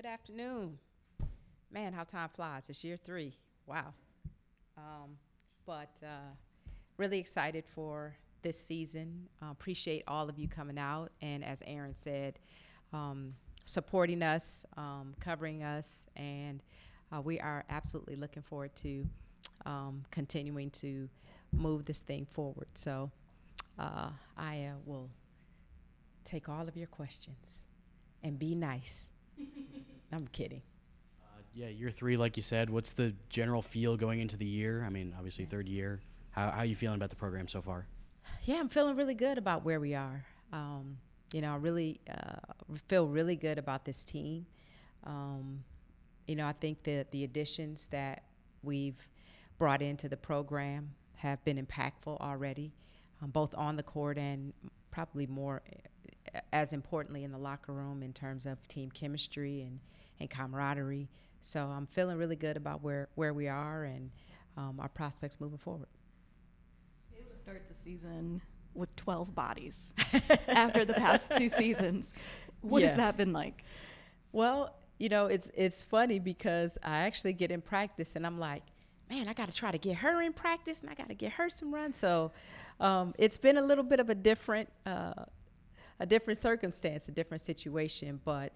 afternoon. Man, how time flies. It's year 3. Wow. But really excited for this season. Appreciate all of you coming out. And as Aaron said, supporting us, covering us. And we are absolutely looking forward to continuing to move this thing forward. So I will take all of your questions and be nice. I'm kidding. Yeah, year 3, like you said, what's the general feel going into the year? I mean, obviously third year. How are you feeling about the program so far? Yeah, I'm feeling really good about where we are. I really feel really good about this team. I think that the additions that we've brought into the program have been impactful already, both on the court and probably more as importantly in the locker room in terms of team chemistry and camaraderie. So I'm feeling really good about where we are and our prospects moving forward. To be able to start the season with 12 bodies after the past 2 seasons, what has that been like? Well, it's funny because I actually get in practice and I'm like, man, I got to try to get her in practice and I got to get her some run. So it's been a little bit of a different circumstance, a different situation, but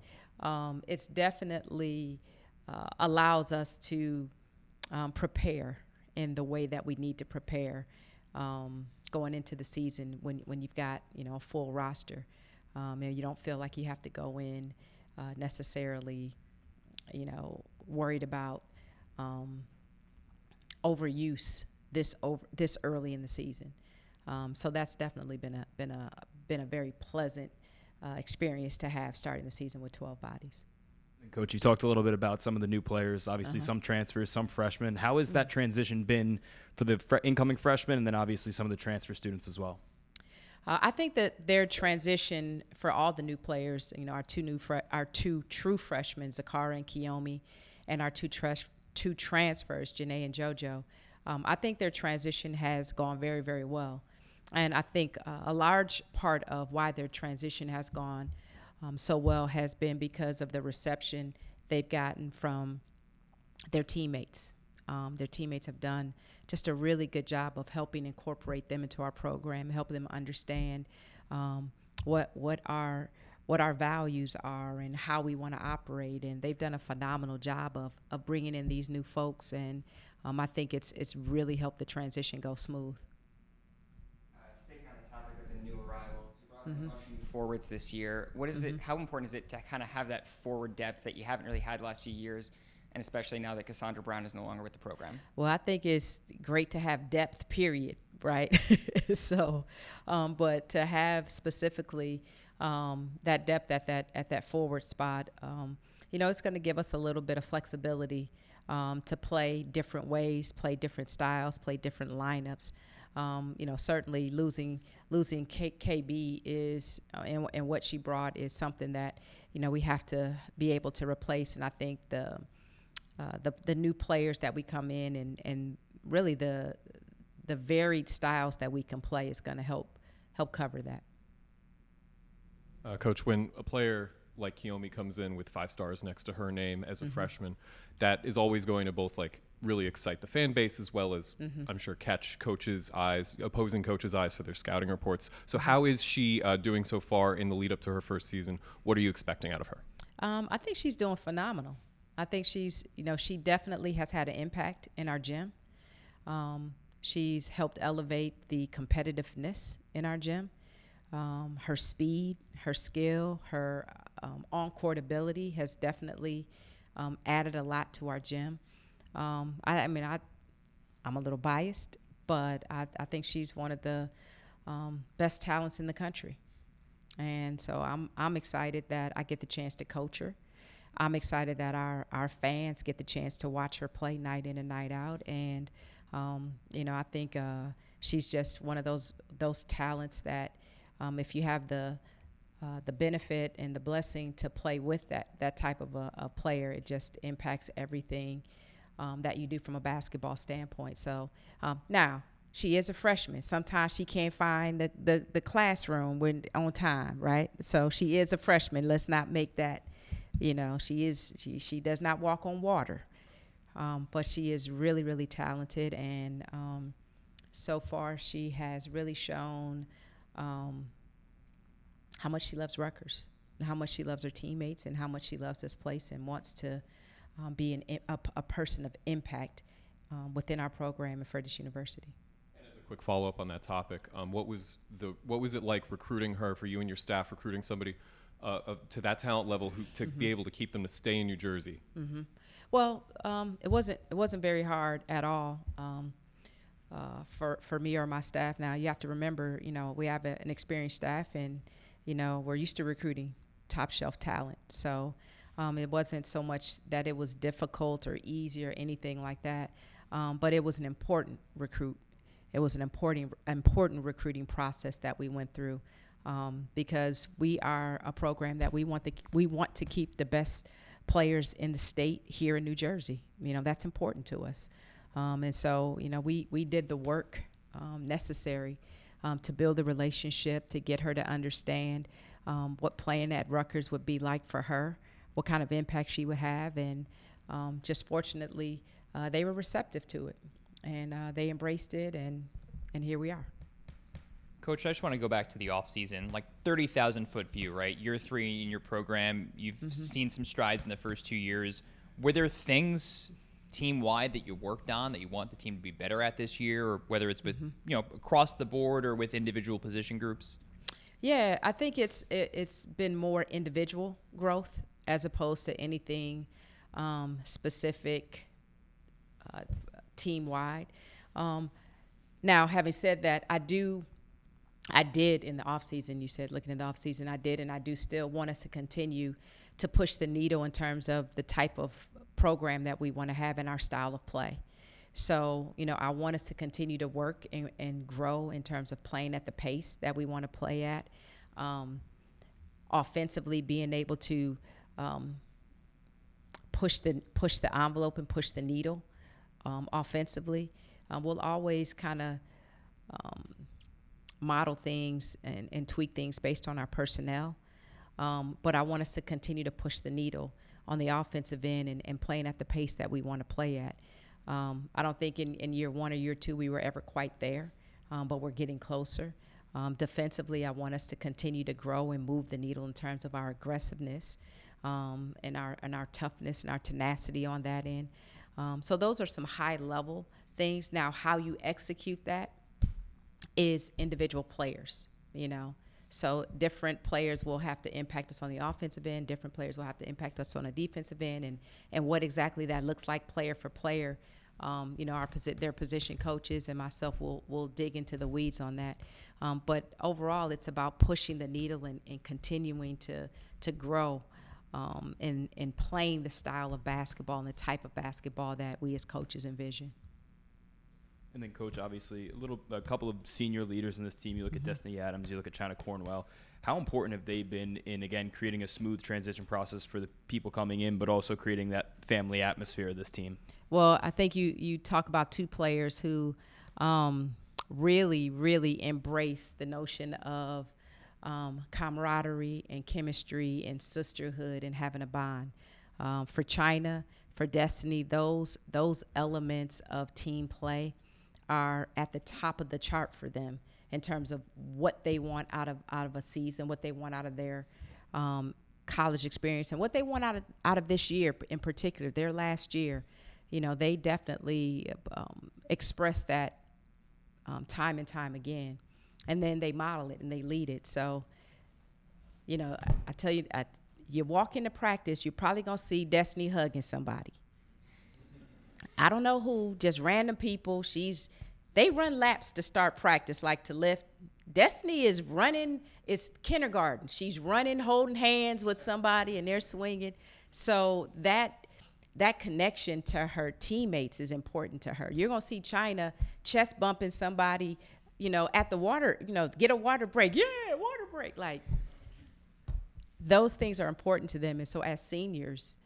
it's definitely allows us to prepare in the way that we need to prepare going into the season when you've got a full roster, and you don't feel like you have to go in necessarily worried about overuse this early in the season. So that's definitely been a very pleasant experience to have starting the season with 12 bodies. Coach, you talked a little bit about some of the new players, obviously some transfers, some freshmen. How has that transition been for the incoming freshmen and then obviously some of the transfer students as well? I think that their transition for all the new players, our two true freshmen, Zakara and Kiyomi, and our two transfers, Janae and JoJo, I think their transition has gone very, very well. And I think a large part of why their transition has gone so well has been because of the reception they've gotten from their teammates. Their teammates have done just a really good job of helping incorporate them into our program, helping them understand what our values are and how we want to operate. And they've done a phenomenal job of bringing in these new folks. And I think it's really helped the transition go smooth. Sticking on the topic of the new arrivals, you brought in a bunch of new forwards this year. What is it? How important is it to kind of have that forward depth that you haven't really had the last few years, and especially now that Cassandra Brown is no longer with the program? Well, I think it's great to have depth, period, right? So, but to have specifically that depth at that forward spot, it's going to give us a little bit of flexibility to play different ways, play different styles, play different lineups. Certainly losing KB is and what she brought is something that we have to be able to replace. And I think the new players that we come in and really the varied styles that we can play is going to help cover that. Coach, when a player like Kiyomi comes in with 5 stars next to her name as a freshman, that is always going to both really excite the fan base as well as I'm sure catch opposing coaches' eyes for their scouting reports. So how is she doing so far in the lead up to her first season? What are you expecting out of her? I think she's doing phenomenal. I think she's, she definitely has had an impact in our gym. She's helped elevate the competitiveness in our gym. Her speed, her skill, her on-court ability has definitely added a lot to our gym. I'm a little biased, but I think she's one of the best talents in the country. And so I'm excited that I get the chance to coach her. I'm excited that our fans get the chance to watch her play night in and night out. And, I think she's just one of those talents that if you have the benefit and the blessing to play with that type of a player, it just impacts everything that you do from a basketball standpoint. So now she is a freshman. Sometimes she can't find the classroom on time, right? So she is a freshman. Let's not make that You know, she does not walk on water, but she is really, really talented. And so far, she has really shown how much she loves Rutgers, and how much she loves her teammates, and how much she loves this place, and wants to be a person of impact within our program at Furtis University. And as a quick follow-up on that topic, what was it like recruiting her, for you and your staff, recruiting somebody to that talent level to be able to keep them to stay in New Jersey? Well, it wasn't very hard at all for me or my staff. Now, you have to remember, you know, we have an experienced staff, and, you know, we're used to recruiting top shelf talent. So it wasn't so much that it was difficult or easy or anything like that, but it was an important recruit. It was an important recruiting process that we went through, because we are a program that we want to keep the best players in the state here in New Jersey. You know, that's important to us. And so, you know, we did the work necessary to build the relationship, to get her to understand what playing at Rutgers would be like for her, what kind of impact she would have. And just fortunately, they were receptive to it, and they embraced it, and here we are. Coach, I just want to go back to the offseason, like 30,000-foot view, right? Year 3 in your program, you've seen some strides in the first 2 years. Were there things team-wide that you worked on that you want the team to be better at this year, or whether it's with, you know, across the board or with individual position groups? Yeah, I think it's been more individual growth as opposed to anything specific team-wide. Now, having said that, I did in the offseason, you said looking at the offseason, I did, and I do still want us to continue to push the needle in terms of the type of program that we want to have in our style of play. So, you know, I want us to continue to work and grow in terms of playing at the pace that we want to play at. Offensively, being able to push the envelope and push the needle offensively. We'll always kind of model things and tweak things based on our personnel. But I want us to continue to push the needle on the offensive end and playing at the pace that we want to play at. I don't think in year 1 or year 2 we were ever quite there, but we're getting closer. Defensively, I want us to continue to grow and move the needle in terms of our aggressiveness and our toughness and our tenacity on that end. So those are some high-level things. Now, how you execute that is individual players, you know. So different players will have to impact us on the offensive end. Different players will have to impact us on the defensive end, and what exactly that looks like player for player. You know, their position coaches and myself will dig into the weeds on that. But overall, it's about pushing the needle and continuing to grow and playing the style of basketball and the type of basketball that we as coaches envision. And then, Coach, obviously, a couple of senior leaders in this team. You look at Destiny Adams, you look at China Cornwell. How important have they been in, again, creating a smooth transition process for the people coming in, but also creating that family atmosphere of this team? Well, I think you talk about two players who really, really embrace the notion of camaraderie and chemistry and sisterhood and having a bond. For China, for Destiny, those elements of team play are at the top of the chart for them in terms of what they want out of a season, what they want out of their college experience, and what they want out of this year in particular, their last year. You know, they definitely express that time and time again, and then they model it and they lead it. So, you know, I tell you, you walk into practice, you're probably gonna see Destiny hugging somebody. I don't know who, just random people. They run laps to start practice, like to lift. Destiny is running, it's kindergarten. She's running, holding hands with somebody, and they're swinging. So that connection to her teammates is important to her. You're going to see China chest bumping somebody, you know, at the water, you know, get a water break. Yeah, water break. Like, those things are important to them. And so as seniors,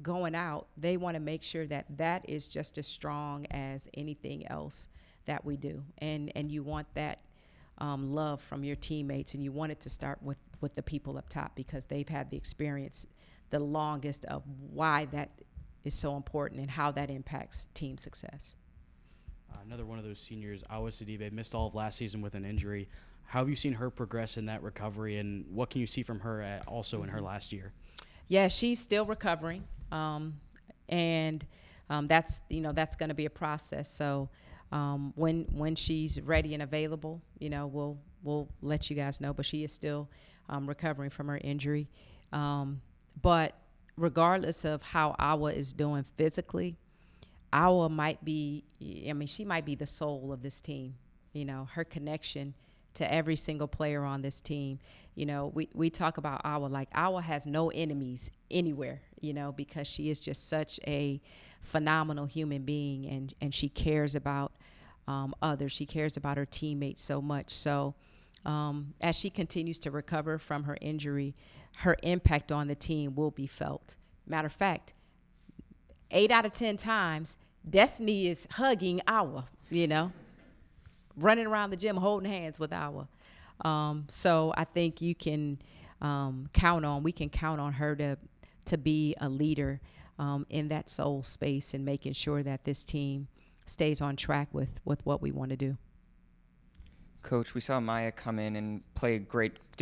going out, they want to make sure that is just as strong as anything else that we do. And you want that love from your teammates, and you want it to start with the people up top, because they've had the experience the longest of why that is so important and how that impacts team success. Another one of those seniors, Awa Sidibe, missed all of last season with an injury. How have you seen her progress in that recovery, and what can you see from her also in her last year? Yeah, she's still recovering, and that's going to be a process. So when she's ready and available, we'll let you guys know. But she is still recovering from her injury. But regardless of how Awa is doing physically, Awa she might be the soul of this team. Her connection to every single player on this team. We talk about Awa like Awa has no enemies anywhere, because she is just such a phenomenal human being, and she cares about others. She cares about her teammates so much. So as she continues to recover from her injury, her impact on the team will be felt. Matter of fact, 8 out of 10 times, Destiny is hugging Awa, running around the gym holding hands with Awa. So I think we can count on her to be a leader in that soul space and making sure that this team stays on track with what we want to do. Coach, we saw Maya come in and do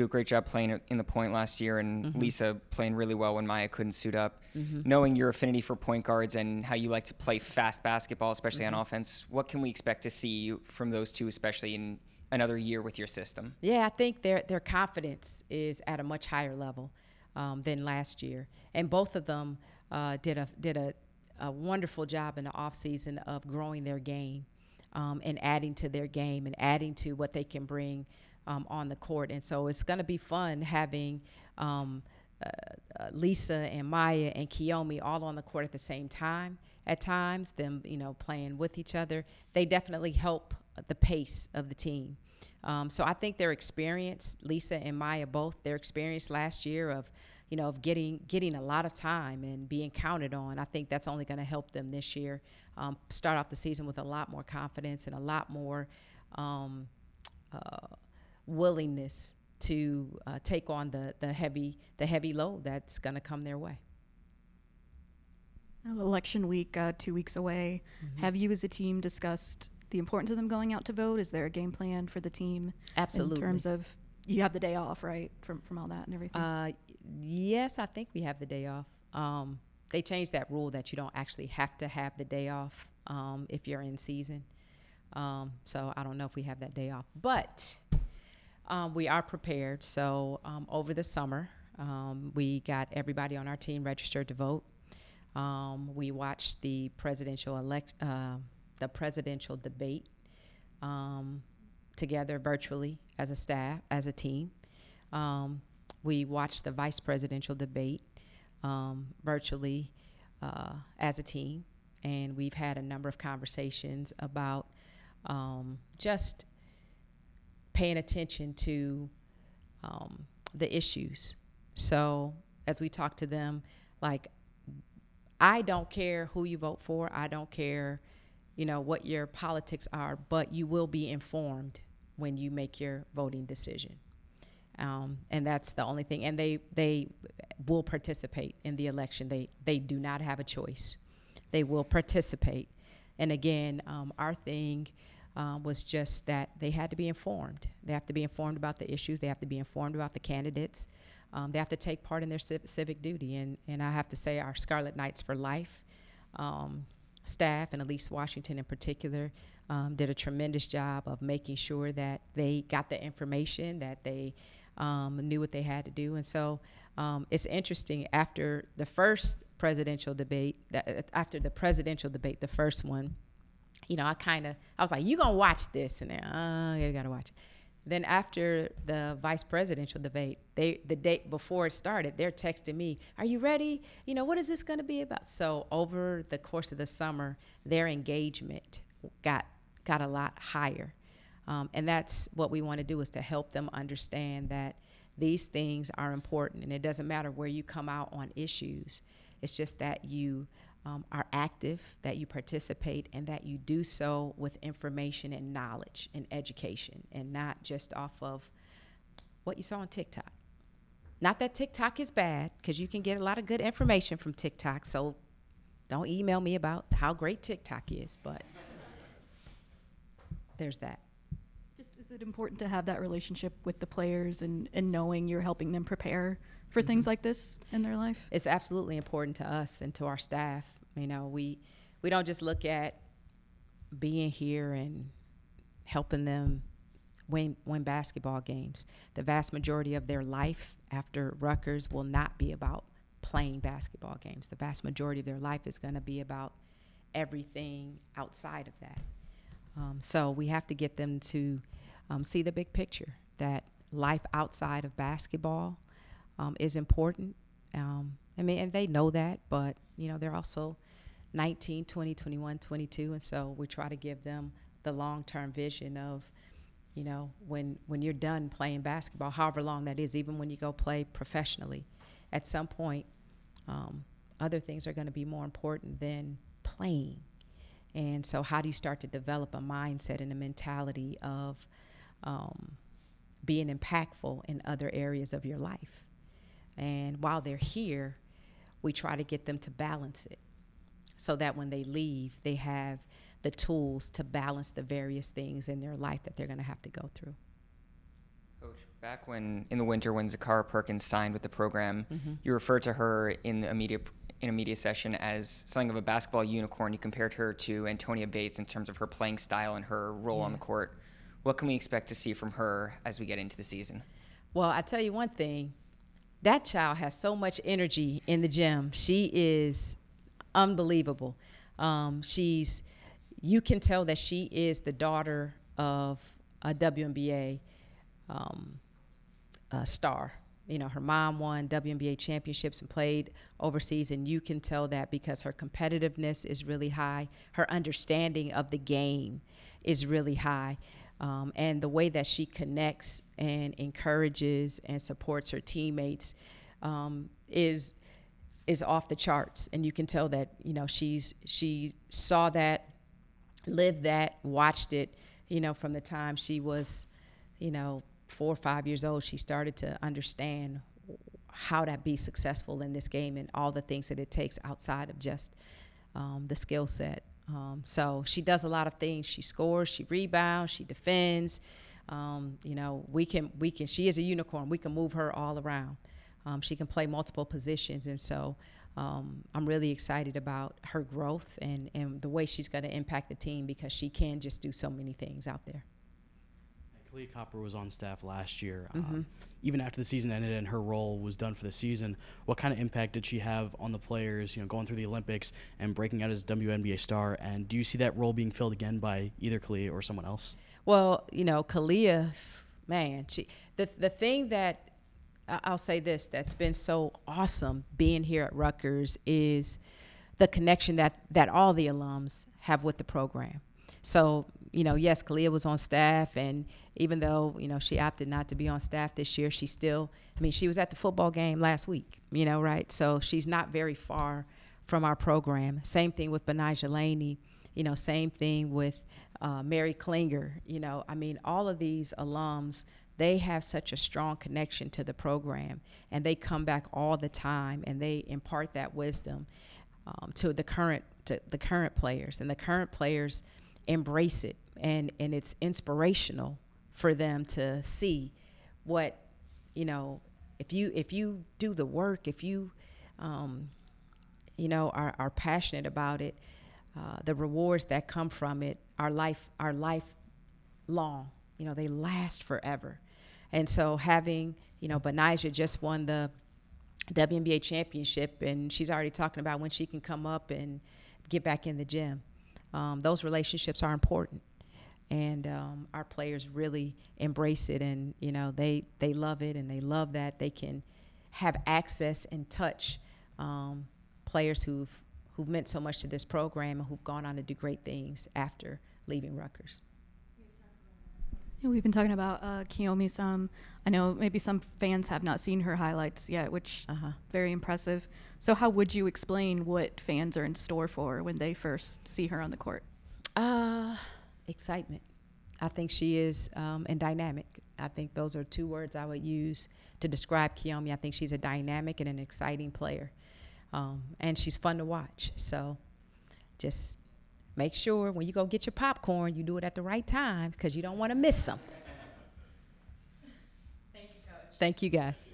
a great job playing in the point last year, and Lisa playing really well when Maya couldn't suit up. Knowing your affinity for point guards and how you like to play fast basketball, especially on offense, what can we expect to see from those two, especially in another year with your system? Yeah, I think their confidence is at a much higher level than last year, and both of them did a wonderful job in the offseason of growing their game. And adding to their game and adding to what they can bring on the court. And so it's going to be fun having Lisa and Maya and Kiyomi all on the court at the same time at times, them, playing with each other. They definitely help the pace of the team. So I think their experience, Lisa and Maya both, their experience last year of getting a lot of time and being counted on, I think that's only going to help them this year start off the season with a lot more confidence and a lot more willingness to take on the heavy load that's going to come their way. Election week, 2 weeks away. Have you as a team discussed the importance of them going out to vote? Is there a game plan for the team? Absolutely. In terms of, you have the day off, right, from all that and everything? Yes, I think we have the day off. They changed that rule that you don't actually have to have the day off if you're in season. So I don't know if we have that day off. But we are prepared. So over the summer, we got everybody on our team registered to vote. We watched the presidential debate together virtually as a staff, as a team. We watched the vice presidential debate virtually as a team, and we've had a number of conversations about just paying attention to the issues. So as we talk to them, like, I don't care who you vote for. I don't care, what your politics are, but you will be informed when you make your voting decision. And that's the only thing. And they will participate in the election. They do not have a choice. They will participate. And again, our thing was just that they had to be informed. They have to be informed about the issues. They have to be informed about the candidates. They have to take part in their civic duty. And I have to say our Scarlet Knights for Life staff, and Elise Washington in particular, did a tremendous job of making sure that they got the information, that they knew what they had to do. And so it's interesting, after the first presidential debate, the first one, I was like, you gonna watch this? And they're, yeah, you gotta watch it. Then after the vice presidential debate, the day before it started, they're texting me, are you ready? What is this gonna be about? So over the course of the summer, their engagement got a lot higher. And that's what we want to do, is to help them understand that these things are important. And it doesn't matter where you come out on issues. It's just that you are active, that you participate, and that you do so with information and knowledge and education, and not just off of what you saw on TikTok. Not that TikTok is bad, because you can get a lot of good information from TikTok. So don't email me about how great TikTok is, but there's that. Just is it important to have that relationship with the players and knowing you're helping them prepare for things like this in their life? It's absolutely important to us and to our staff. You know, we don't just look at being here and helping them win basketball games. The vast majority of their life after Rutgers will not be about playing basketball games. The vast majority of their life is going to be about everything outside of that. So we have to get them to see the big picture, that life outside of basketball is important. And they know that, but, you know, they're also 19, 20, 21, 22, and so we try to give them the long-term vision of, you know, when you're done playing basketball, however long that is, even when you go play professionally, at some point, other things are going to be more important than playing. And so how do you start to develop a mindset and a mentality of being impactful in other areas of your life? And while they're here, we try to get them to balance it so that when they leave, they have the tools to balance the various things in their life that they're going to have to go through. Coach, back when in the winter when Zakara Perkins signed with the program, you referred to her in a media session as something of a basketball unicorn. You compared her to Antonia Bates in terms of her playing style and her role on the court. What can we expect to see from her as we get into the season? Well, I tell you one thing, that child has so much energy in the gym. She is unbelievable. You can tell that she is the daughter of a WNBA star. You know, her mom won WNBA championships and played overseas, and you can tell that because her competitiveness is really high. Her understanding of the game is really high. And the way that she connects and encourages and supports her teammates is off the charts. And you can tell that, you know, she saw that, lived that, watched it, you know, from the time she was, you know, 4 or 5 years old. She started to understand how to be successful in this game and all the things that it takes outside of just the skill set. So she does a lot of things. She scores, she rebounds, she defends. You know, she is a unicorn. We can move her all around. She can play multiple positions. And so I'm really excited about her growth and the way she's going to impact the team, because she can just do so many things out there. Kalia Copper was on staff last year. Even after the season ended and her role was done for the season, what kind of impact did she have on the players, you know, going through the Olympics and breaking out as a WNBA star? And do you see that role being filled again by either Kalia or someone else? Well, you know, Kalia, man, the thing that I'll say this, that's been so awesome being here at Rutgers is the connection that all the alums have with the program. So, you know, yes, Kalia was on staff, and even though, you know, she opted not to be on staff this year, she still, I mean, she was at the football game last week, you know, right? So she's not very far from our program. Same thing with Benijah Laney, you know, same thing with Mary Klinger, you know. I mean, all of these alums, they have such a strong connection to the program, and they come back all the time, and they impart that wisdom to the current players, and the current players embrace it, and it's inspirational for them to see what, you know, if you do the work, if you you know, are passionate about it, the rewards that come from it are lifelong. You know, they last forever. And so having, you know, Benijah just won the WNBA championship, and she's already talking about when she can come up and get back in the gym. Those relationships are important, and our players really embrace it, and, you know, they love it, and they love that they can have access and touch players who've meant so much to this program and who've gone on to do great things after leaving Rutgers. Yeah, we've been talking about Kiyomi some. I know maybe some fans have not seen her highlights yet, which very impressive. So how would you explain what fans are in store for when they first see her on the court? Excitement. I think she is and dynamic. I think those are 2 words I would use to describe Kiyomi. I think she's a dynamic and an exciting player, and she's fun to watch. So just make sure when you go get your popcorn, you do it at the right time because you don't want to miss something. Thank you, Coach. Thank you, guys.